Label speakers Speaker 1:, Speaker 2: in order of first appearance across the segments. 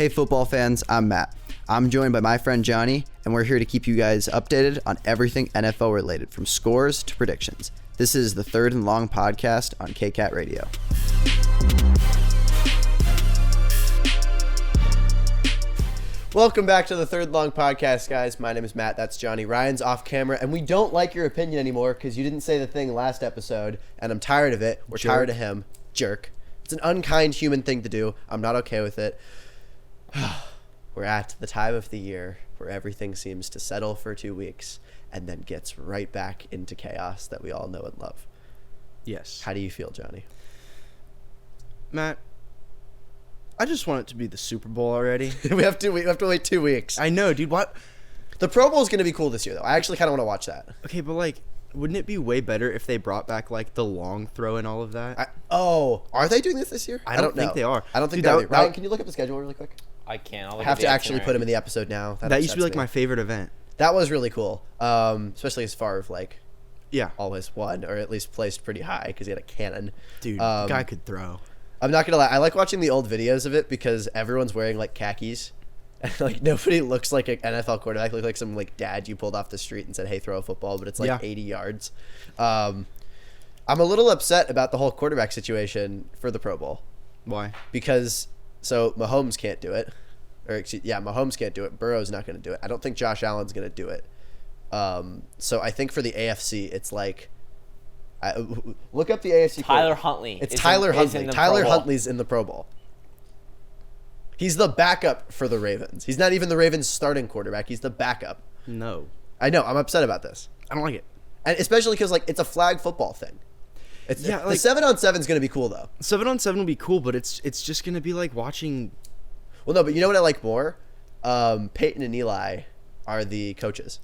Speaker 1: Hey football fans, I'm Matt. I'm joined by my friend Johnny, and we're here to keep you guys updated on everything NFL related, from scores to predictions. This is the Third and Long podcast on KCAT Radio. Welcome back to the Third and Long podcast, guys. My name is Matt. That's Johnny. Ryan's off camera, and we don't like your opinion anymore because you didn't say the thing last episode, and I'm tired of it. We're tired of him. Jerk. It's an unkind human thing to do. I'm not okay with it. We're at the time of the year where everything seems to settle for 2 weeks and then gets right back into chaos that we all know and love.
Speaker 2: Yes.
Speaker 1: How do you feel, Johnny?
Speaker 2: Matt, I just want it to be the Super Bowl already.
Speaker 1: we have to wait 2 weeks.
Speaker 2: I know, dude. What?
Speaker 1: The Pro Bowl is going to be cool this year, though. I actually kind of want to watch that.
Speaker 2: Okay, but like, wouldn't it be way better if they brought back like the long throw and all of that?
Speaker 1: Are they doing this year?
Speaker 2: I don't think
Speaker 1: know.
Speaker 2: they are.
Speaker 1: I don't think
Speaker 2: Dude,
Speaker 1: they are.
Speaker 2: that-
Speaker 1: Ryan, can you look up the schedule really quick?
Speaker 3: I can't.
Speaker 1: I have to actually put him in the episode now.
Speaker 2: That used to be like
Speaker 1: upsets me.
Speaker 2: my favorite event.
Speaker 1: That was really cool, especially as far as like
Speaker 2: Yeah,
Speaker 1: always won, or at least placed pretty high because he had a cannon.
Speaker 2: dude, the guy could throw.
Speaker 1: I'm not gonna lie, I like watching the old videos of it because everyone's wearing like khakis, and like nobody looks like an NFL quarterback. They look like some like dad you pulled off the street and said, "Hey, throw a football," but it's like 80 yards. I'm a little upset about the whole quarterback situation for the Pro Bowl
Speaker 2: Why?
Speaker 1: because Mahomes can't do it, Mahomes can't do it. Burrow's not gonna do it. I don't think Josh Allen's gonna do it. So I think for the AFC, it's like. Look up the AFC.
Speaker 3: Tyler Huntley.
Speaker 1: It's Tyler Huntley. Tyler Huntley's in the Pro Bowl. He's the backup for the Ravens. He's not even the Ravens' starting quarterback. He's the backup.
Speaker 2: No,
Speaker 1: I know. I'm upset about this,
Speaker 2: I don't like it.
Speaker 1: and especially because like it's a flag football thing. It's
Speaker 2: Yeah,
Speaker 1: the
Speaker 2: like-
Speaker 1: 7-on-7 is going to be cool though.
Speaker 2: 7-on-7 will be cool, but it's just gonna be like watching.
Speaker 1: Well, no, but you know what I like more? Peyton and Eli are the coaches,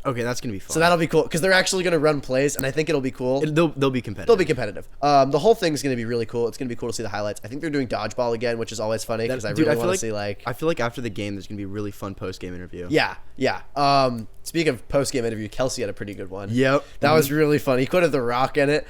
Speaker 2: Okay, that's gonna be fun.
Speaker 1: so that'll be cool because they're actually going to run plays, and I think it'll be cool.
Speaker 2: They'll be competitive.
Speaker 1: They'll be competitive. The whole thing's going to be really cool. It's going to be cool to see the highlights. I think they're doing dodgeball again, which is always funny because I
Speaker 2: Dude,
Speaker 1: really
Speaker 2: feel
Speaker 1: want to see like.
Speaker 2: I feel like after the game, there's gonna be a really fun post game interview.
Speaker 1: Yeah. Speaking of post game interview, Kelsey had a pretty good one.
Speaker 2: Yep.
Speaker 1: That was really fun. He quoted The Rock in it.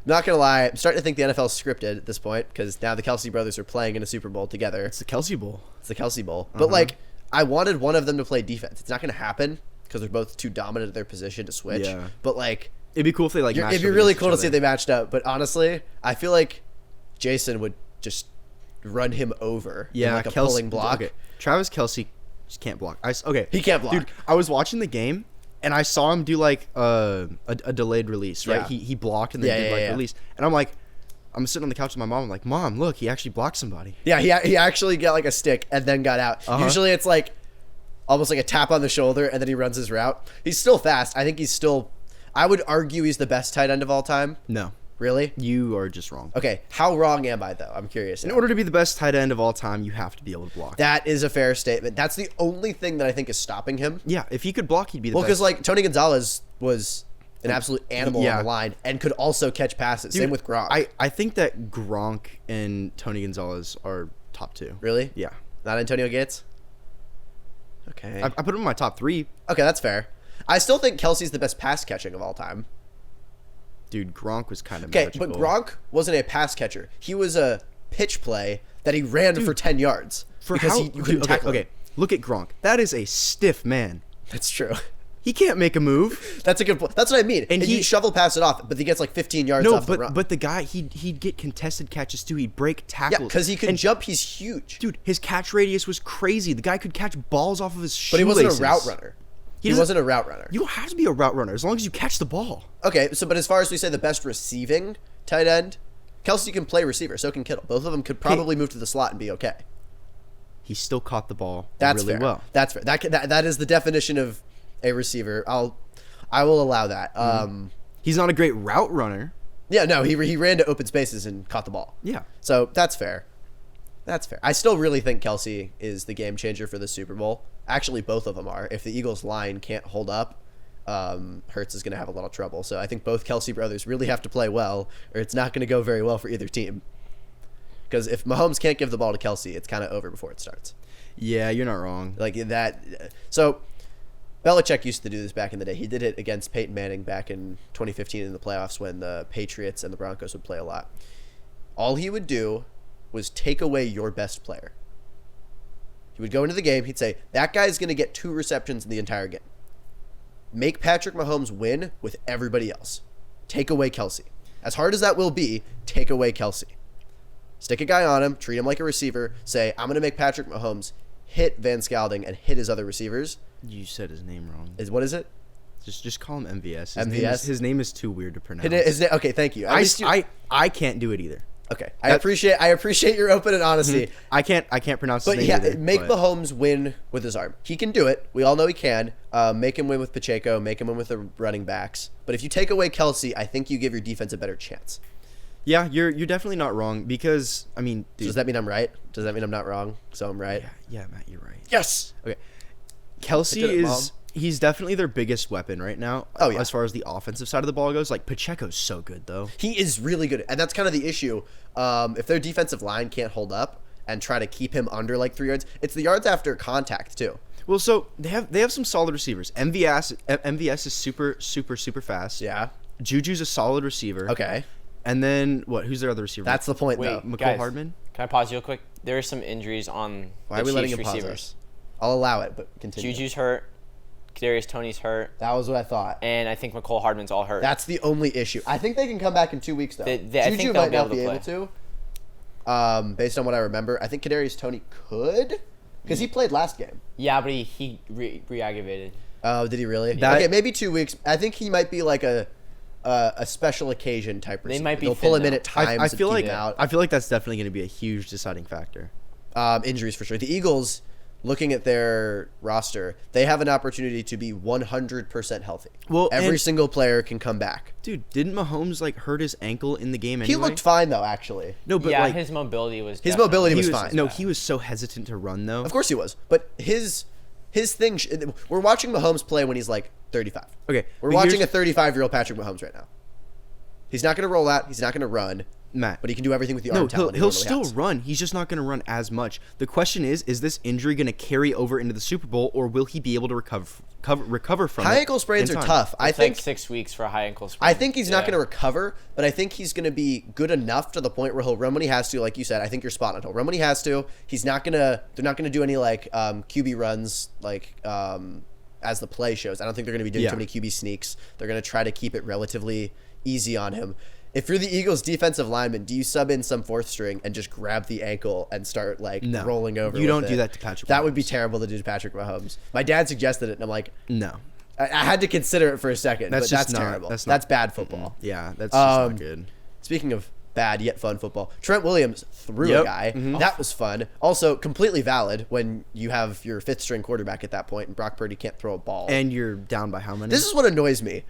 Speaker 1: Not gonna lie, I'm starting to think the NFL's scripted at this point because now the Kelsey brothers are playing in a Super Bowl together.
Speaker 2: It's the Kelsey Bowl.
Speaker 1: It's the Kelsey Bowl. But like, I wanted one of them to play defense. It's not gonna happen because they're both too dominant at their position to switch.
Speaker 2: Yeah.
Speaker 1: But like,
Speaker 2: It'd be cool if they like.
Speaker 1: it'd
Speaker 2: matched
Speaker 1: be
Speaker 2: up
Speaker 1: really
Speaker 2: against
Speaker 1: cool to
Speaker 2: each
Speaker 1: see if
Speaker 2: other.
Speaker 1: they matched up. But honestly, I feel like Jason would just run him over. in like a
Speaker 2: Kelsey,
Speaker 1: pulling block.
Speaker 2: Okay. Travis Kelsey just can't block. Okay,
Speaker 1: He can't block.
Speaker 2: Dude, I was watching the game and I saw him do like a delayed release. Right,
Speaker 1: Yeah.
Speaker 2: he blocked and then did
Speaker 1: Yeah.
Speaker 2: release. And I'm like, I'm sitting on the couch with my mom. I'm like, Mom, look, he actually blocked somebody.
Speaker 1: Yeah, he actually got like a stick and then got out. Usually it's like almost like a tap on the shoulder and then he runs his route. He's still fast. I think he's still. I would argue he's the best tight end of all time.
Speaker 2: No,
Speaker 1: Really?
Speaker 2: you are just wrong.
Speaker 1: Okay, how wrong am I though? I'm curious.
Speaker 2: In
Speaker 1: now.
Speaker 2: order to be the best tight end of all time, you have to be able to block.
Speaker 1: That is a fair statement. That's the only thing that I think is stopping him.
Speaker 2: Yeah, if he could block, he'd be the
Speaker 1: Well,
Speaker 2: best.
Speaker 1: because like Tony Gonzalez was an absolute animal
Speaker 2: Yeah.
Speaker 1: on the line and could also catch passes.
Speaker 2: Dude,
Speaker 1: Same with Gronk.
Speaker 2: I think that Gronk and Tony Gonzalez are top two.
Speaker 1: Really?
Speaker 2: Yeah.
Speaker 1: Not Antonio Gates? Okay.
Speaker 2: I put him in my top three.
Speaker 1: Okay, that's fair. I still think Kelsey's the best pass catching of all time.
Speaker 2: Dude, Gronk was kind of
Speaker 1: Okay,
Speaker 2: magical.
Speaker 1: but Gronk wasn't a pass catcher. He was a pitch play that he ran for 10 yards because you couldn't tackle him.
Speaker 2: Okay, look at Gronk. That is a stiff man.
Speaker 1: That's true.
Speaker 2: He can't make a move.
Speaker 1: That's a good point. That's what I mean. And
Speaker 2: he-
Speaker 1: he shovel pass it off, but he gets like 15 yards
Speaker 2: No,
Speaker 1: off the run.
Speaker 2: but the guy he'd get contested catches too. He'd break tackles.
Speaker 1: yeah, because he can
Speaker 2: And,
Speaker 1: jump. He's huge.
Speaker 2: Dude, his catch radius was crazy. The guy could catch balls off of his
Speaker 1: But he
Speaker 2: shoelaces.
Speaker 1: wasn't a route runner. He
Speaker 2: doesn't-
Speaker 1: wasn't a route runner.
Speaker 2: You don't have to be a route runner as long as you catch the ball.
Speaker 1: Okay, but as far as we say the best receiving tight end, Kelsey can play receiver, so can Kittle. Both of them could probably move to the slot and be okay.
Speaker 2: He still caught the ball
Speaker 1: That's
Speaker 2: really
Speaker 1: fair.
Speaker 2: well.
Speaker 1: That's fair. That is the definition of a receiver. I will allow that.
Speaker 2: He's not a great route runner.
Speaker 1: Yeah, no, he ran to open spaces and caught the ball.
Speaker 2: Yeah.
Speaker 1: So that's fair. That's fair. I still really think Kelsey is the game changer for the Super Bowl. Actually, both of them are. If the Eagles line can't hold up, Hurts is going to have a little trouble. So I think both Kelsey brothers really have to play well, or it's not going to go very well for either team. Because if Mahomes can't give the ball to Kelsey, it's kind of over before it starts.
Speaker 2: Yeah, you're not wrong.
Speaker 1: Like that. So Belichick used to do this back in the day. He did it against Peyton Manning back in 2015 in the playoffs when the Patriots and the Broncos would play a lot. All he would do was take away your best player. He would go into the game. He'd say, that guy's going to get 2 receptions in the entire game. Make Patrick Mahomes win with everybody else. Take away Kelsey. As hard as that will be, take away Kelsey. Stick a guy on him, treat him like a receiver, say, I'm going to make Patrick Mahomes hit Van Scalding and hit his other receivers.
Speaker 2: You said his name wrong.
Speaker 1: What is it?
Speaker 2: Just call him MVS. His name is too weird to pronounce.
Speaker 1: Okay, thank you.
Speaker 2: I can't do it either.
Speaker 1: Okay, I appreciate your open and honesty.
Speaker 2: I can't pronounce his
Speaker 1: But
Speaker 2: name
Speaker 1: yeah,
Speaker 2: either,
Speaker 1: make Mahomes win with his arm. He can do it. We all know he can. Make him win with Pacheco. Make him win with the running backs. But if you take away Kelsey, I think you give your defense a better chance.
Speaker 2: Yeah, you're definitely not wrong because, I mean, dude.
Speaker 1: Does that mean I'm right? Does that mean I'm not wrong? So I'm right?
Speaker 2: Yeah, Matt, you're right.
Speaker 1: Yes!
Speaker 2: Okay. Kelsey he's definitely their biggest weapon right now.
Speaker 1: Oh, yeah.
Speaker 2: As far as the offensive side of the ball goes. Like, Pacheco's so good, though.
Speaker 1: He is really good. And that's kind of the issue. If their defensive line can't hold up and try to keep him under like 3 yards, it's the yards after contact, too.
Speaker 2: Well, so they have some solid receivers. MVS is super fast.
Speaker 1: Yeah.
Speaker 2: Juju's a solid receiver.
Speaker 1: Okay.
Speaker 2: And then, what? Who's their other receiver?
Speaker 1: That's the point,
Speaker 3: Wait,
Speaker 1: though.
Speaker 2: McCole
Speaker 3: guys,
Speaker 2: Hardman?
Speaker 3: Can I pause you real quick? There are some injuries on
Speaker 1: Why are
Speaker 3: the
Speaker 1: we letting
Speaker 3: Chiefs
Speaker 1: him pause
Speaker 3: receivers.
Speaker 1: us? I'll allow it, but continue.
Speaker 3: Juju's hurt. Kadarius Toney's hurt.
Speaker 1: That was what I thought.
Speaker 3: And I think McCole Hardman's all hurt.
Speaker 1: That's the only issue. I think they can come back in 2 weeks, though.
Speaker 3: I think
Speaker 1: Juju
Speaker 3: they'll
Speaker 1: might
Speaker 3: be
Speaker 1: not
Speaker 3: able
Speaker 1: be
Speaker 3: to
Speaker 1: able to. Based on what I remember, I think Kadarius Toney could, because he played last game.
Speaker 3: Yeah, but he re-aggravated.
Speaker 1: Oh, did he really?
Speaker 2: That-
Speaker 1: Okay, maybe 2 weeks. I think he might be like a special occasion type receiver.
Speaker 3: might be
Speaker 1: They'll pull
Speaker 3: fit
Speaker 1: him in
Speaker 3: now.
Speaker 1: at times.
Speaker 2: I
Speaker 1: and
Speaker 2: feel
Speaker 1: keep
Speaker 2: like
Speaker 1: him out.
Speaker 2: I feel like that's definitely going to be a huge deciding factor.
Speaker 1: Injuries for sure. The Eagles, looking at their roster, they have an opportunity to be 100% healthy.
Speaker 2: Well,
Speaker 1: every
Speaker 2: and-
Speaker 1: single player can come back.
Speaker 2: Dude, didn't Mahomes like hurt his ankle in the game anyway?
Speaker 1: He looked fine though, actually.
Speaker 2: No, but
Speaker 3: yeah,
Speaker 2: like
Speaker 3: his mobility was.
Speaker 1: His
Speaker 3: definitely-
Speaker 1: mobility
Speaker 2: he
Speaker 1: was
Speaker 2: was
Speaker 1: fine.
Speaker 2: No, he was so hesitant to run though.
Speaker 1: Of course he was, but his thing. We're watching Mahomes play when he's like 35.
Speaker 2: Okay,
Speaker 1: We're
Speaker 2: but
Speaker 1: watching a
Speaker 2: here's-
Speaker 1: 35-year-old Patrick Mahomes right now. He's not going to roll out. He's not going to run.
Speaker 2: Matt.
Speaker 1: But he can do everything with the arm
Speaker 2: No,
Speaker 1: talent.
Speaker 2: he'll still run. He's just not going to run as much. The question is this injury going to carry over into the Super Bowl, or will he be able to recover from it?
Speaker 1: High ankle sprains
Speaker 2: in
Speaker 1: are
Speaker 2: time?
Speaker 1: tough. I
Speaker 3: It's
Speaker 1: think
Speaker 3: like 6 weeks for a high ankle sprain.
Speaker 1: I think he's not
Speaker 3: Yeah.
Speaker 1: going to recover, but I think he's going to be good enough to the point where he'll run when he has to. Like you said, I think you're spot on. He'll run when he has to. He's not going to. They're not going to do any like QB runs like as the play shows. I don't think they're going to be doing
Speaker 2: Yeah.
Speaker 1: too many QB sneaks. They're going to try to keep it relatively easy on him. If you're the Eagles defensive lineman, do you sub in some 4th string and just grab the ankle and start like
Speaker 2: No.
Speaker 1: rolling over?
Speaker 2: You
Speaker 1: with
Speaker 2: don't
Speaker 1: it?
Speaker 2: do that to Patrick
Speaker 1: That would be
Speaker 2: Mahomes.
Speaker 1: terrible to do to Patrick Mahomes. My dad suggested it, and I'm like,
Speaker 2: No.
Speaker 1: I had to consider it for a second,
Speaker 2: That's
Speaker 1: but
Speaker 2: just
Speaker 1: that's
Speaker 2: not-
Speaker 1: terrible.
Speaker 2: that's
Speaker 1: That's,
Speaker 2: not-
Speaker 1: bad football.
Speaker 2: Yeah, that's just not good.
Speaker 1: Speaking of bad yet fun football, Trent Williams threw a
Speaker 2: Yep.
Speaker 1: guy.
Speaker 2: Mhm.
Speaker 1: That was fun. Also, completely valid when you have your 5th string quarterback at that point and Brock Purdy can't throw a ball.
Speaker 2: And you're down by how many?
Speaker 1: This is what annoys me.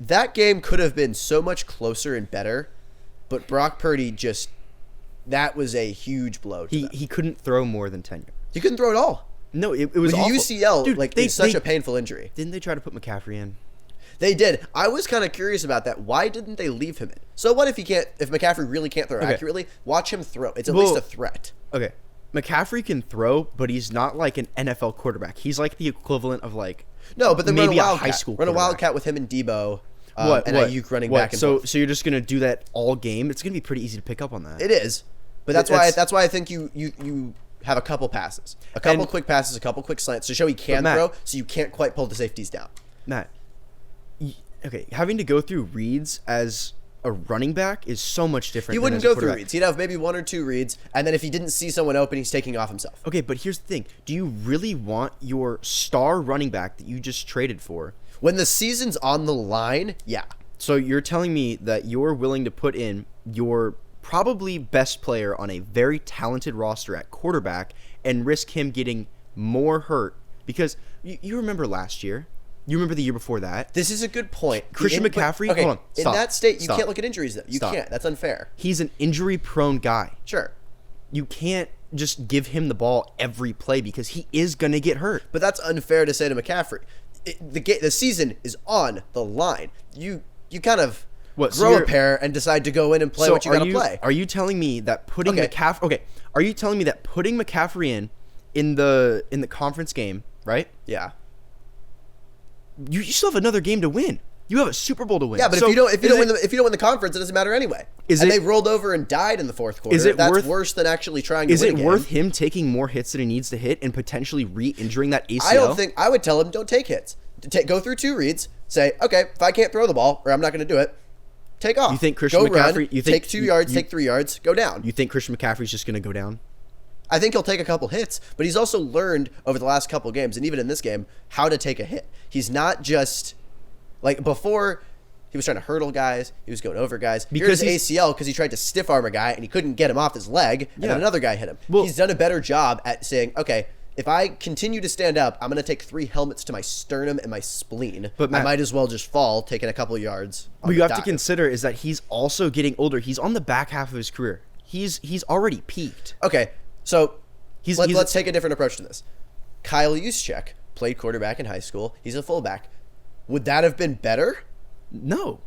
Speaker 1: That game could have been so much closer and better, but Brock Purdy just that was a huge blow to them.
Speaker 2: he couldn't throw more than 10 yards.
Speaker 1: He couldn't throw at all.
Speaker 2: No, it was
Speaker 1: With
Speaker 2: awful.
Speaker 1: UCL,
Speaker 2: Dude,
Speaker 1: like
Speaker 2: they,
Speaker 1: it's such
Speaker 2: they-
Speaker 1: a painful injury.
Speaker 2: Didn't they try to put McCaffrey in?
Speaker 1: They did. I was kind of curious about that. Why didn't they leave him in? So what if he can't? If McCaffrey really can't throw
Speaker 2: Okay.
Speaker 1: accurately, watch him throw. It's at
Speaker 2: Well-
Speaker 1: least a threat.
Speaker 2: Okay. McCaffrey can throw, but he's not like an NFL quarterback. He's like the equivalent of like
Speaker 1: No, but then
Speaker 2: maybe
Speaker 1: run a
Speaker 2: a
Speaker 1: wildcat.
Speaker 2: high school
Speaker 1: Run a
Speaker 2: quarterback.
Speaker 1: wildcat with him and Debo. And Ayuk running back and forth.
Speaker 2: So you're just gonna do that all game? It's gonna be pretty easy to pick up on that.
Speaker 1: It is, but that's why I think you have a couple passes, a couple
Speaker 2: And-
Speaker 1: quick passes, a couple quick slants to show he can
Speaker 2: Matt-
Speaker 1: throw, so you can't quite pull the safeties down.
Speaker 2: Matt, okay, having to go through reads as a running back is so much different.
Speaker 1: He
Speaker 2: than
Speaker 1: wouldn't
Speaker 2: as a
Speaker 1: go through
Speaker 2: quarterback.
Speaker 1: reads. He'd have maybe 1 or 2 reads, and then if he didn't see someone open, he's taking off himself.
Speaker 2: Okay, but here's the thing: do you really want your star running back that you just traded for?
Speaker 1: When the season's on the line, yeah.
Speaker 2: So you're telling me that you're willing to put in your probably best player on a very talented roster at quarterback and risk him getting more hurt? Because you remember last year. You remember the year before that.
Speaker 1: This is a good point.
Speaker 2: Christian McCaffrey?
Speaker 1: Okay,
Speaker 2: Hold on.
Speaker 1: in
Speaker 2: Stop.
Speaker 1: that state, you
Speaker 2: Stop.
Speaker 1: can't look at injuries, though. You
Speaker 2: Stop.
Speaker 1: can't. That's unfair.
Speaker 2: He's an injury-prone guy.
Speaker 1: Sure.
Speaker 2: You can't just give him the ball every play because he is going to get hurt.
Speaker 1: But that's unfair to say to McCaffrey. The season is on the line. You kind of
Speaker 2: What, so
Speaker 1: grow a
Speaker 2: you're-
Speaker 1: pair and decide to go in and play what you got to play.
Speaker 2: Are you telling me that putting
Speaker 1: Okay.
Speaker 2: McCaffrey? Okay. Are you telling me that putting McCaffrey in the conference game, right?
Speaker 1: Yeah.
Speaker 2: You still have another game to win. You have a Super Bowl to win.
Speaker 1: Yeah, but
Speaker 2: So
Speaker 1: if you don't
Speaker 2: is
Speaker 1: win the conference, it doesn't matter anyway.
Speaker 2: Is
Speaker 1: and
Speaker 2: it-
Speaker 1: they rolled over and died in the fourth quarter.
Speaker 2: Is it
Speaker 1: That's
Speaker 2: worth-
Speaker 1: worse than actually trying to
Speaker 2: Is
Speaker 1: win
Speaker 2: it
Speaker 1: a game.
Speaker 2: worth him taking more hits than he needs to hit and potentially re-injuring that ACL?
Speaker 1: I don't think I would tell him don't take hits. Go through 2 reads. Say, okay, if I can't throw the ball or I'm not going to do it, take off.
Speaker 2: You think Christian
Speaker 1: go
Speaker 2: McCaffrey-
Speaker 1: Run,
Speaker 2: you think-
Speaker 1: take 2 yards, take 3 yards, go down.
Speaker 2: You think Christian McCaffrey's just going to go down?
Speaker 1: I think he'll take a couple hits, but he's also learned over the last couple games, and even in this game, how to take a hit. He's not just like before. He was trying to hurdle guys. He was going over guys.
Speaker 2: Because
Speaker 1: Here's ACL because he tried to stiff arm a guy and he couldn't get him off his leg, and
Speaker 2: Yeah.
Speaker 1: then another guy hit him.
Speaker 2: Well-
Speaker 1: He's done a better job at saying, okay, if I continue to stand up, I'm going to take 3 helmets to my sternum and my spleen.
Speaker 2: But
Speaker 1: I
Speaker 2: Matt-
Speaker 1: might as well just fall, taking a couple yards. on
Speaker 2: What you
Speaker 1: the
Speaker 2: have to
Speaker 1: dive.
Speaker 2: consider is that he's also getting older. He's on the back half of his career. He's already peaked.
Speaker 1: Okay, so
Speaker 2: He's-
Speaker 1: let's take a different approach to this. Kyle Juszczyk played quarterback in high school. He's a fullback. Would that have been better?
Speaker 2: No.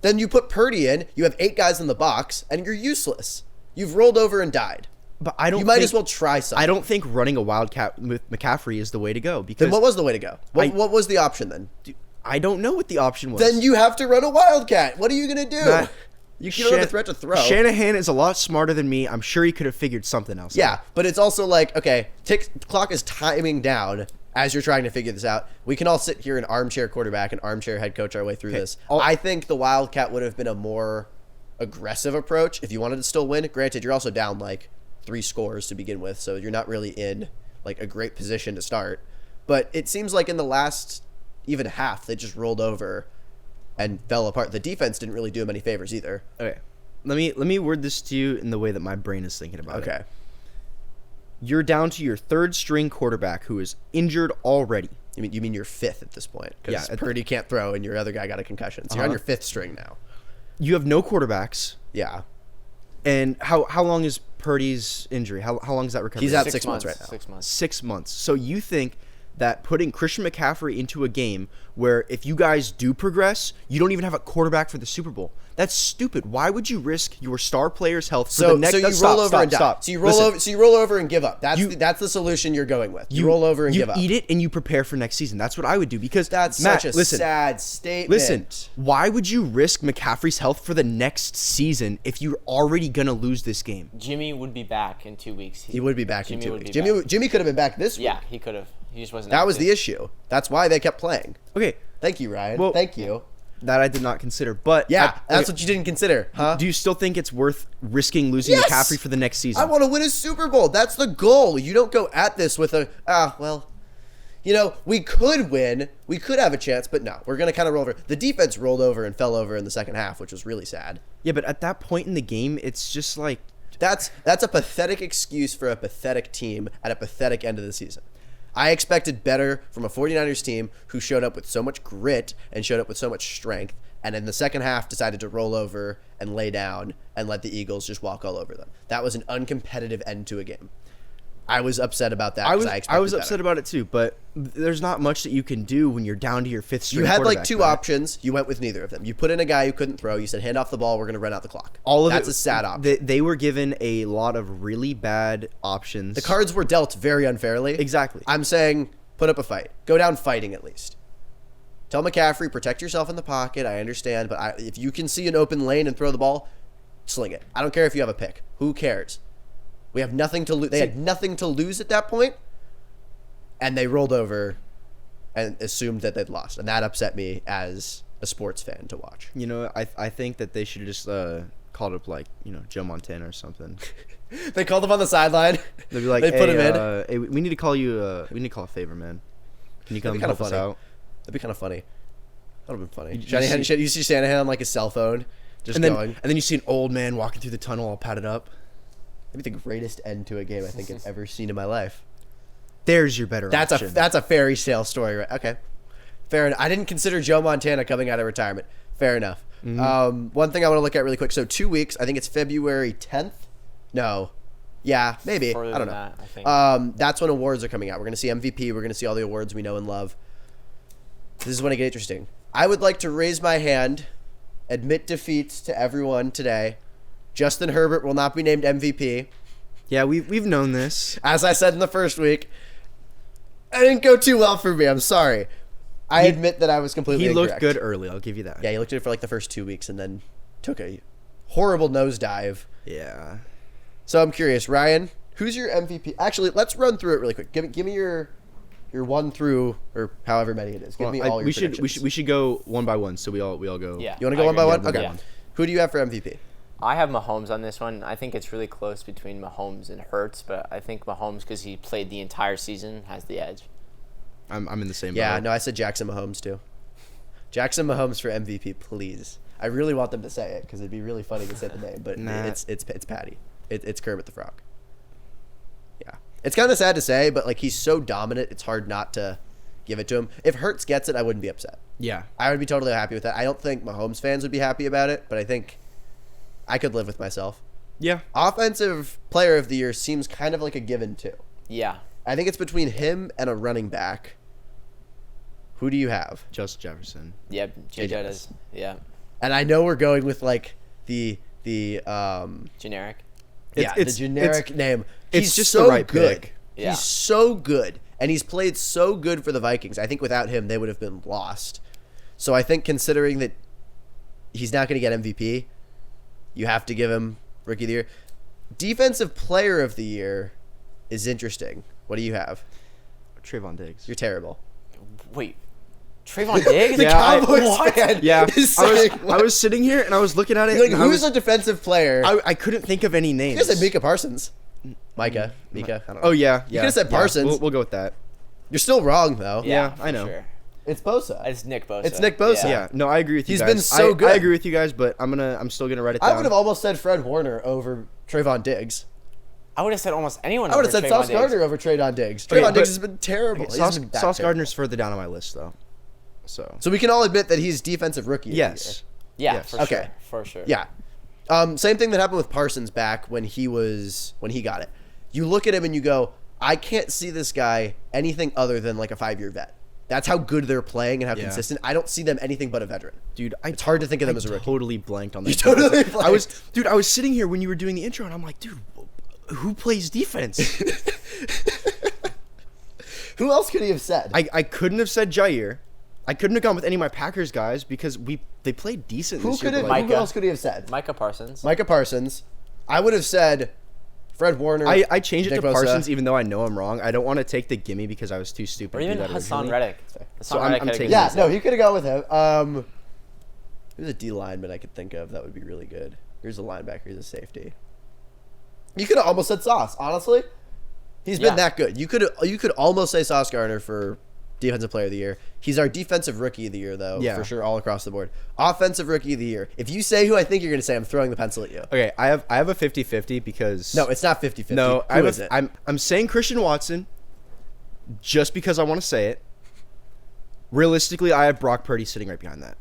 Speaker 1: Then you put Purdy in, you have 8 guys in the box, and you're useless. You've rolled over and died.
Speaker 2: But I don't
Speaker 1: You might
Speaker 2: think-
Speaker 1: as well try something.
Speaker 2: I don't think running a wildcat with McCaffrey is the way to go because
Speaker 1: Then what was the way to go?
Speaker 2: I-
Speaker 1: What was the option then?
Speaker 2: I don't know what the option was.
Speaker 1: Then you have to run a wildcat. What are you going to do?
Speaker 2: Matt,
Speaker 1: you don't have the threat to throw.
Speaker 2: Shanahan is a lot smarter than me. I'm sure he could have figured something else out.
Speaker 1: Yeah, but it's also like, okay, clock is timing down as you're trying to figure this out. We can all sit here and armchair quarterback and armchair head coach our way through this. I think the Wildcat would have been a more aggressive approach if you wanted to still win. Granted, you're also down like 3 scores to begin with, so you're not really in like a great position to start. But it seems like in the last even half, they just rolled over and fell apart. The defense didn't really do him any favors either.
Speaker 2: Okay. Let me word this to you in the way that my brain is thinking about it.
Speaker 1: Okay.
Speaker 2: You're down to your 3rd string quarterback who is injured already.
Speaker 1: You mean you're 5th at this point?
Speaker 2: Yeah,
Speaker 1: Because
Speaker 2: at
Speaker 1: Purdy can't throw and your other guy got a concussion. So you're on your 5th string now.
Speaker 2: You have no quarterbacks.
Speaker 1: Yeah.
Speaker 2: And how long is Purdy's injury? How long is that recovery?
Speaker 1: He's out 6 months right now.
Speaker 3: 6 months.
Speaker 2: 6 months. So you think that putting Christian McCaffrey into a game where if you guys do progress, you don't even have a quarterback for the Super Bowl. That's stupid. Why would you risk your star player's health for
Speaker 1: So
Speaker 2: the next?
Speaker 1: you roll
Speaker 2: stop,
Speaker 1: over
Speaker 2: stop,
Speaker 1: and die.
Speaker 2: stop.
Speaker 1: So you roll
Speaker 2: Listen,
Speaker 1: over. So you roll over and give up. That's
Speaker 2: You-
Speaker 1: that's the solution you're going with. You roll over and
Speaker 2: you
Speaker 1: give up.
Speaker 2: eat it and you prepare for next season. That's what I would do because
Speaker 1: That's
Speaker 2: Matt,
Speaker 1: such a
Speaker 2: listen,
Speaker 1: sad statement.
Speaker 2: Listen, why would you risk McCaffrey's health for the next season if you're already gonna lose this game?
Speaker 3: Jimmy would be back in 2 weeks.
Speaker 1: he would be back in
Speaker 3: Jimmy
Speaker 1: 2
Speaker 3: would
Speaker 1: weeks.
Speaker 3: be back.
Speaker 1: Jimmy could have been back this week.
Speaker 3: Yeah, he could have. He just wasn't.
Speaker 1: That was
Speaker 3: active.
Speaker 1: the issue. That's why they kept playing.
Speaker 2: Okay,
Speaker 1: Thank you, Ryan.
Speaker 2: Well-
Speaker 1: Thank you.
Speaker 2: that I did not consider, but
Speaker 1: Yeah,
Speaker 2: I-
Speaker 1: that's
Speaker 2: okay,
Speaker 1: what you didn't consider, huh?
Speaker 2: Do you still think it's worth risking losing
Speaker 1: Yes!
Speaker 2: McCaffrey for the next season?
Speaker 1: I want to win a Super Bowl. That's the goal. You don't go at this with we could win. We could have a chance, but no, we're going to kind of roll over. The defense rolled over and fell over in the second half, which was really sad.
Speaker 2: Yeah, but at that point in the game, it's just like
Speaker 1: That's a pathetic excuse for a pathetic team at a pathetic end of the season. I expected better from a 49ers team who showed up with so much grit and showed up with so much strength, and in the second half decided to roll over and lay down and let the Eagles just walk all over them. That was an uncompetitive end to a game. I was upset about that.
Speaker 2: I
Speaker 1: 'cause
Speaker 2: was
Speaker 1: expected
Speaker 2: upset
Speaker 1: better.
Speaker 2: about it too. But there's not much that you can do when you're down to your 5th string.
Speaker 1: You had like
Speaker 2: quarterback,
Speaker 1: 2
Speaker 2: Matt.
Speaker 1: options. You went with neither of them. You put in a guy who couldn't throw. You said, hand off the ball. We're going to run out the clock.
Speaker 2: All of
Speaker 1: That's
Speaker 2: it,
Speaker 1: a sad option.
Speaker 2: They were given a lot of really bad options.
Speaker 1: The cards were dealt very unfairly.
Speaker 2: Exactly.
Speaker 1: I'm saying put up a fight. Go down fighting at least. Tell McCaffrey, protect yourself in the pocket. I understand. But if you can see an open lane and throw the ball, sling it. I don't care if you have a pick. Who cares? We have nothing to lose. They had nothing to lose at that point, and they rolled over and assumed that they'd lost. And that upset me as a sports fan to watch.
Speaker 2: You know, I think that they should have just called up like Joe Montana or something.
Speaker 1: They called him on the sideline.
Speaker 2: They'd be like,
Speaker 1: they put
Speaker 2: hey,
Speaker 1: him in.
Speaker 2: hey, we need to call you. We need to call a favor, man. Can you come
Speaker 1: That'd be kinda
Speaker 2: help us
Speaker 1: funny.
Speaker 2: out?
Speaker 1: That'd be kind of funny. That would have been funny.
Speaker 2: You
Speaker 1: Shanahan,
Speaker 2: see-
Speaker 1: you see Shanahan on like his cell phone, just
Speaker 2: And then
Speaker 1: going.
Speaker 2: and then you see an old man walking through the tunnel all padded up.
Speaker 1: That'd be the greatest end to a game I think I've ever seen in my life.
Speaker 2: There's your better
Speaker 1: That's
Speaker 2: option.
Speaker 1: a fairy tale story, right? Okay, fair enough. I didn't consider Joe Montana coming out of retirement. Fair enough. One thing I want to look at really quick. So 2 weeks. I think it's February 10th. No, yeah, maybe.
Speaker 3: Further
Speaker 1: I don't
Speaker 3: than
Speaker 1: know.
Speaker 3: that, I think.
Speaker 1: That's when awards are coming out. We're gonna see MVP. We're gonna see all the awards we know and love. This is when it gets interesting. I would like to raise my hand, admit defeat to everyone today. Justin Herbert will not be named MVP.
Speaker 2: Yeah, we've known this.
Speaker 1: As I said in the first week, it didn't go too well for me. I'm sorry. I admit that I was completely
Speaker 2: He looked
Speaker 1: incorrect.
Speaker 2: good early. I'll give you that.
Speaker 1: Yeah, he looked good for like the first 2 weeks and then took a horrible nosedive.
Speaker 2: Yeah.
Speaker 1: So I'm curious, Ryan, who's your MVP? Actually, let's run through it really quick. Give me your 1 through or however many it is. Give me all your
Speaker 2: we
Speaker 1: predictions.
Speaker 2: should go one by one, so we all go.
Speaker 3: Yeah.
Speaker 1: You want to go
Speaker 3: I
Speaker 1: one by
Speaker 3: agree.
Speaker 1: one?
Speaker 2: Yeah,
Speaker 1: Okay.
Speaker 2: one by one.
Speaker 1: Who do you have for MVP?
Speaker 3: I have Mahomes on this one. I think it's really close between Mahomes and Hurts, but I think Mahomes, because he played the entire season, has the edge.
Speaker 2: I'm in the same.
Speaker 1: Yeah,
Speaker 2: boat.
Speaker 1: no, I said Jackson Mahomes too. Jackson Mahomes for MVP, please. I really want them to say it because it'd be really funny to say the name, but
Speaker 2: Nah.
Speaker 1: it's Patty. It's Kermit the Frog. Yeah, it's kind of sad to say, but like he's so dominant, it's hard not to give it to him. If Hurts gets it, I wouldn't be upset.
Speaker 2: Yeah.
Speaker 1: I would be totally happy with that. I don't think Mahomes fans would be happy about it, but I think I could live with myself.
Speaker 2: Yeah.
Speaker 1: Offensive Player of the Year seems kind of like a given too.
Speaker 3: Yeah.
Speaker 1: I think it's between him and a running back. Who do you have?
Speaker 2: Justin Jefferson.
Speaker 3: Yeah.
Speaker 1: Jay
Speaker 3: JJ
Speaker 1: Dennis.
Speaker 3: does. Yeah.
Speaker 1: And I know we're going with like the
Speaker 3: Generic.
Speaker 1: the generic name.
Speaker 2: it's
Speaker 1: He's
Speaker 2: just the
Speaker 1: so
Speaker 2: right
Speaker 1: good.
Speaker 2: pick.
Speaker 3: Yeah.
Speaker 1: He's so good, and he's played so good for the Vikings. I think without him, they would have been lost. So I think considering that he's not going to get MVP, you have to give him Rookie of the Year. Defensive Player of the Year is interesting. What do you have?
Speaker 2: Trayvon Diggs.
Speaker 1: You're terrible.
Speaker 3: Wait. Trayvon Diggs?
Speaker 1: The
Speaker 2: Yeah,
Speaker 1: Cowboys fan
Speaker 2: Yeah,
Speaker 1: is
Speaker 2: I
Speaker 1: saying,
Speaker 2: was sitting here and I was looking at it.
Speaker 1: You're like,
Speaker 2: and I
Speaker 1: who's
Speaker 2: was,
Speaker 1: a defensive player?
Speaker 2: I couldn't think of any names.
Speaker 1: You could have said Mika Parsons. Mika. I don't know.
Speaker 2: Oh yeah,
Speaker 1: You could've said
Speaker 2: yeah.
Speaker 1: Parsons.
Speaker 2: We'll go with that.
Speaker 1: You're still wrong, though.
Speaker 2: Yeah,
Speaker 3: for
Speaker 2: I know.
Speaker 3: Sure.
Speaker 1: It's Bosa.
Speaker 3: It's Nick Bosa.
Speaker 1: It's Nick Bosa.
Speaker 2: Yeah, no, I agree with you.
Speaker 1: He's
Speaker 2: guys.
Speaker 1: been so good.
Speaker 2: I agree with you guys, but I'm still gonna write it down.
Speaker 1: I would have almost said Fred Warner over Trayvon Diggs.
Speaker 3: I would have said almost anyone.
Speaker 1: I would have
Speaker 3: over
Speaker 1: said
Speaker 3: Trayvon
Speaker 1: Sauce
Speaker 3: Diggs.
Speaker 1: Gardner over Trayvon Diggs.
Speaker 2: Okay,
Speaker 1: Trayvon
Speaker 2: but-
Speaker 1: Diggs has been terrible. He
Speaker 2: Sauce,
Speaker 1: hasn't been that
Speaker 2: Sauce
Speaker 1: terrible.
Speaker 2: Gardner's further down on my list though. So
Speaker 1: So we can all admit that he's defensive rookie. of the
Speaker 2: yes,
Speaker 3: Yeah,
Speaker 2: Yes.
Speaker 3: for
Speaker 1: Okay.
Speaker 3: sure. For sure.
Speaker 1: year. Yeah. Same thing that happened with Parsons back when he got it. You look at him and you go, I can't see this guy anything other than like a 5-year vet. That's how good they're playing and how
Speaker 2: Yeah.
Speaker 1: consistent. I don't see them anything but a veteran.
Speaker 2: dude,
Speaker 1: It's hard to think of them as a rookie.
Speaker 2: Totally blanked on that.
Speaker 1: You totally
Speaker 2: I was sitting here when you were doing the intro, and I'm like, dude, who plays defense?
Speaker 1: Who else could he have said?
Speaker 2: I couldn't have said Jair. I couldn't have gone with any of my Packers guys because they played decent.
Speaker 1: who
Speaker 2: this year,
Speaker 1: could have?
Speaker 2: but, like,
Speaker 1: Who
Speaker 3: Micah.
Speaker 1: else could he have said?
Speaker 3: Micah Parsons.
Speaker 1: Micah Parsons. I would have said Fred Warner.
Speaker 2: I changed it
Speaker 1: Nick
Speaker 2: to
Speaker 1: Bosa.
Speaker 2: Parsons even though I know I'm wrong. I don't want to take the gimme because I was too stupid
Speaker 3: Or
Speaker 2: to do
Speaker 3: even
Speaker 2: that
Speaker 3: Hassan
Speaker 2: originally.
Speaker 3: Reddick.
Speaker 2: So
Speaker 3: Hassan
Speaker 2: I'm
Speaker 3: Reddick had a
Speaker 2: taking-
Speaker 3: good
Speaker 1: Yeah,
Speaker 3: season.
Speaker 1: no, he could have gone with him. Who's a D lineman I could think of that would be really good? Here's a linebacker. Here's a safety. You could have almost said Sauce. Honestly, he's been
Speaker 3: Yeah.
Speaker 1: that good. You could almost say Sauce Gardner for Defensive Player of the Year. He's our Defensive Rookie of the Year, though,
Speaker 2: Yeah.
Speaker 1: for sure, all across the board. Offensive Rookie of the Year. If you say who I think you're going to say, I'm throwing the pencil at you.
Speaker 2: Okay, I have a 50-50 because
Speaker 1: No, it's not 50-50.
Speaker 2: no,
Speaker 1: Who is it?
Speaker 2: I'm saying Christian Watson just because I want to say it. Realistically, I have Brock Purdy sitting right behind that.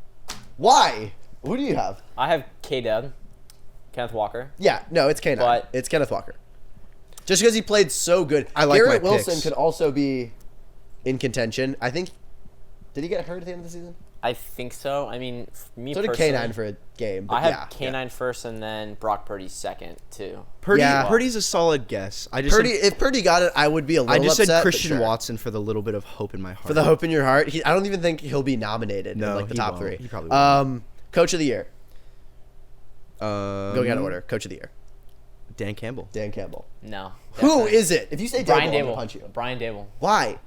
Speaker 1: Why? Who do you have?
Speaker 3: I have K-Dub, Kenneth Walker.
Speaker 1: Yeah, no, it's K9.
Speaker 3: But-
Speaker 1: It's Kenneth Walker. Just because he played so good.
Speaker 2: I like
Speaker 1: Garrett
Speaker 2: my
Speaker 1: Wilson
Speaker 2: picks.
Speaker 1: could also be in contention. I think. Did he get hurt at the end of the season?
Speaker 3: I think so. I mean, me
Speaker 1: So did
Speaker 3: personally,
Speaker 1: K9 for a game. But
Speaker 3: I have
Speaker 1: yeah,
Speaker 3: K9 first and then Brock Purdy second, too.
Speaker 2: Purdy's
Speaker 1: Yeah.
Speaker 2: a solid guess. I just
Speaker 1: Purdy,
Speaker 2: said,
Speaker 1: if Purdy got it, I would be a little
Speaker 2: I just
Speaker 1: upset.
Speaker 2: said
Speaker 1: but
Speaker 2: Christian
Speaker 1: sure.
Speaker 2: Watson for the little bit of hope in my heart.
Speaker 1: For the hope in your heart. I don't even think he'll be nominated in
Speaker 2: No,
Speaker 1: like the
Speaker 2: he
Speaker 1: top
Speaker 2: won't.
Speaker 1: 3.
Speaker 2: He probably won't.
Speaker 1: Coach of the Year.
Speaker 2: Going
Speaker 1: Going out of order. Coach of the Year.
Speaker 2: Dan Campbell.
Speaker 1: Dan Campbell.
Speaker 3: No.
Speaker 1: Who
Speaker 3: definitely.
Speaker 1: is it? If you say
Speaker 3: Brian
Speaker 1: Dable, I'm gonna
Speaker 3: Dable.
Speaker 1: punch you.
Speaker 3: Brian Dable.
Speaker 1: Why?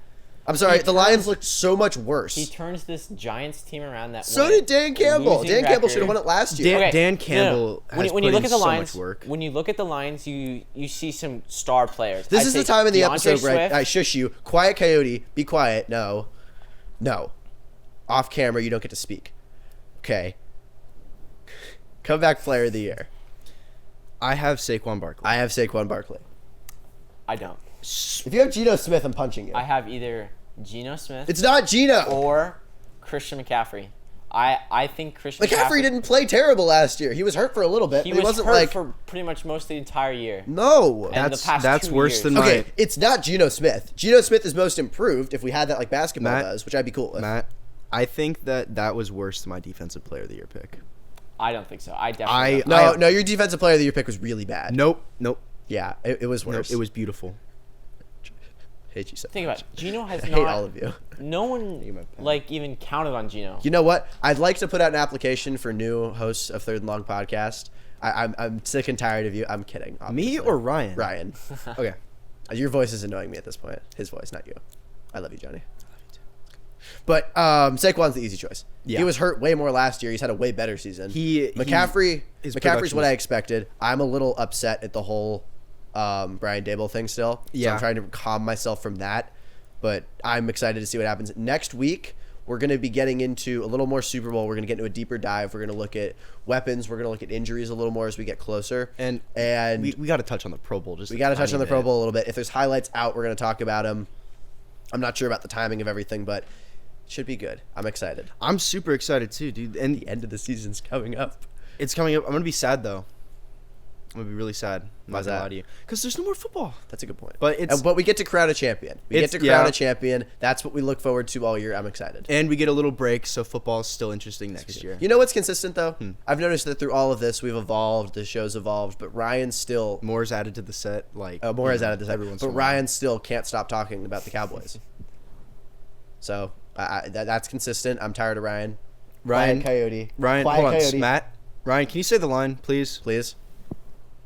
Speaker 1: I'm sorry.
Speaker 3: He
Speaker 1: The Lions
Speaker 3: turns-
Speaker 1: looked so much worse.
Speaker 3: He turns this Giants team around that
Speaker 1: So
Speaker 3: won
Speaker 1: did Dan
Speaker 3: a
Speaker 1: Campbell.
Speaker 3: losing
Speaker 1: Dan Campbell should have
Speaker 3: record.
Speaker 1: won it last year.
Speaker 2: Dan-
Speaker 3: Okay,
Speaker 2: Campbell has
Speaker 3: When you
Speaker 2: put
Speaker 3: look
Speaker 2: in
Speaker 3: at the
Speaker 2: so much
Speaker 3: lines,
Speaker 2: work.
Speaker 3: when you look at the lines, you see some star players.
Speaker 1: This
Speaker 3: I'd
Speaker 1: is the
Speaker 3: say
Speaker 1: time in the
Speaker 3: DeAndre
Speaker 1: episode where
Speaker 3: Swift,
Speaker 1: I shush you. Quiet Coyote. Be quiet. No. Off camera, you don't get to speak. Okay. Comeback Player of the Year.
Speaker 2: I have Saquon Barkley.
Speaker 1: I have Saquon Barkley.
Speaker 3: I don't.
Speaker 1: If you have Geno Smith, I'm punching you.
Speaker 3: I have either Geno Smith
Speaker 1: It's not Geno.
Speaker 3: or Christian McCaffrey. I think Christian
Speaker 1: McCaffrey didn't play terrible last year. He was hurt for a little bit.
Speaker 3: He
Speaker 1: but he
Speaker 3: was
Speaker 1: wasn't
Speaker 3: hurt
Speaker 1: like
Speaker 3: for pretty much most of the entire year.
Speaker 1: no.
Speaker 3: And the past
Speaker 2: that's
Speaker 3: 2
Speaker 2: worse
Speaker 3: years.
Speaker 2: than
Speaker 1: Okay,
Speaker 2: my
Speaker 1: it's not Geno Smith. Geno Smith is most improved if we had that like basketball
Speaker 2: Matt-
Speaker 1: does, which I'd be cool with.
Speaker 2: Matt. I think that was worse than my defensive player of the year pick.
Speaker 3: I don't think so. I definitely
Speaker 1: No,
Speaker 3: don't.
Speaker 1: no, your defensive player of the year pick was really bad.
Speaker 2: Nope.
Speaker 1: Yeah, it was
Speaker 2: Nope.
Speaker 1: worse.
Speaker 2: It was beautiful.
Speaker 1: hate you so
Speaker 3: Think
Speaker 1: much.
Speaker 3: about it. Gino has
Speaker 1: I
Speaker 3: not.
Speaker 1: hate all of you.
Speaker 3: No
Speaker 2: my
Speaker 3: one
Speaker 2: pen.
Speaker 3: like even counted on Gino.
Speaker 1: You know what? I'd like to put out an application for new hosts of Third and Long podcast. I'm sick and tired of you. I'm kidding.
Speaker 2: Me
Speaker 1: Obviously.
Speaker 2: or Ryan?
Speaker 1: Ryan?
Speaker 2: Okay.
Speaker 1: Your voice is annoying me at this point. His voice, not you. I love you, Johnny. But Saquon's the easy choice.
Speaker 2: Yeah.
Speaker 1: He was hurt way more last year. He's had a way better season.
Speaker 2: His
Speaker 1: McCaffrey's
Speaker 2: production
Speaker 1: what I
Speaker 2: is-
Speaker 1: expected. I'm a little upset at the whole Brian Dable thing still. So
Speaker 2: Yeah.
Speaker 1: I'm trying to calm myself from that. But I'm excited to see what happens. Next week, we're going to be getting into a little more Super Bowl. We're going to get into a deeper dive. We're going to look at weapons. We're going to look at injuries a little more as we get closer.
Speaker 2: And
Speaker 1: we
Speaker 2: we got to touch on the Pro Bowl.
Speaker 1: got to touch on the Pro Bowl a little bit. If there's highlights out, we're going to talk about them. I'm not sure about the timing of everything, but it should be good. I'm excited.
Speaker 2: I'm super excited too, dude. And
Speaker 1: The end of the season's coming up.
Speaker 2: it's coming up. I'm gonna be sad though. I'm gonna be really sad. I'm
Speaker 1: Why's
Speaker 2: not gonna
Speaker 1: that?
Speaker 2: lie to you. Because there's no more football.
Speaker 1: That's a good point.
Speaker 2: But it's-
Speaker 1: but we get to crown a champion. We get
Speaker 2: It's-
Speaker 1: to crown
Speaker 2: yeah.
Speaker 1: a champion. That's what we look forward to all year. I'm excited.
Speaker 2: And we get a little break, so football is still interesting next year.
Speaker 1: You know what's consistent though?
Speaker 2: Hmm.
Speaker 1: I've noticed that through all of this, we've evolved. The show's evolved, but Ryan's still
Speaker 2: More's added to the set. Like
Speaker 1: more
Speaker 2: you
Speaker 1: is
Speaker 2: know,
Speaker 1: out of this.
Speaker 2: every once in
Speaker 1: But
Speaker 2: a while.
Speaker 1: Ryan still can't stop talking about the Cowboys. So that's consistent. I'm tired of Ryan.
Speaker 2: Ryan,
Speaker 1: Quiet Coyote.
Speaker 2: Ryan,
Speaker 1: Quiet
Speaker 2: hold on,
Speaker 1: Coyote.
Speaker 2: Matt. Ryan, can you say the line, please?
Speaker 1: Please.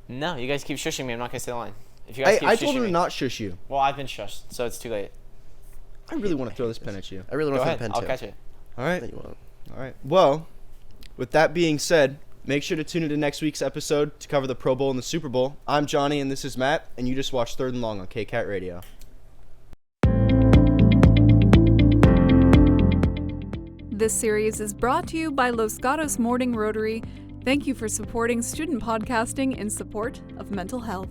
Speaker 3: No, you guys keep shushing me. I'm not gonna say the line. If you guys keep
Speaker 2: I told
Speaker 3: shushing
Speaker 2: him to
Speaker 3: me-
Speaker 2: not shush you.
Speaker 3: Well, I've been shushed, so it's too late.
Speaker 2: I really want to throw this pen at you.
Speaker 1: I really
Speaker 3: Go
Speaker 1: want to
Speaker 3: ahead.
Speaker 1: pen
Speaker 3: I'll
Speaker 1: too.
Speaker 3: catch it.
Speaker 2: All right.
Speaker 1: That you won't.
Speaker 2: All right. Well, with that being said, make sure to tune into next week's episode to cover the Pro Bowl and the Super Bowl. I'm Johnny, and this is Matt, and you just watched Third and Long on KCAT Radio.
Speaker 4: This series is brought to you by Los Gatos Morning Rotary. Thank you for supporting student podcasting in support of mental health.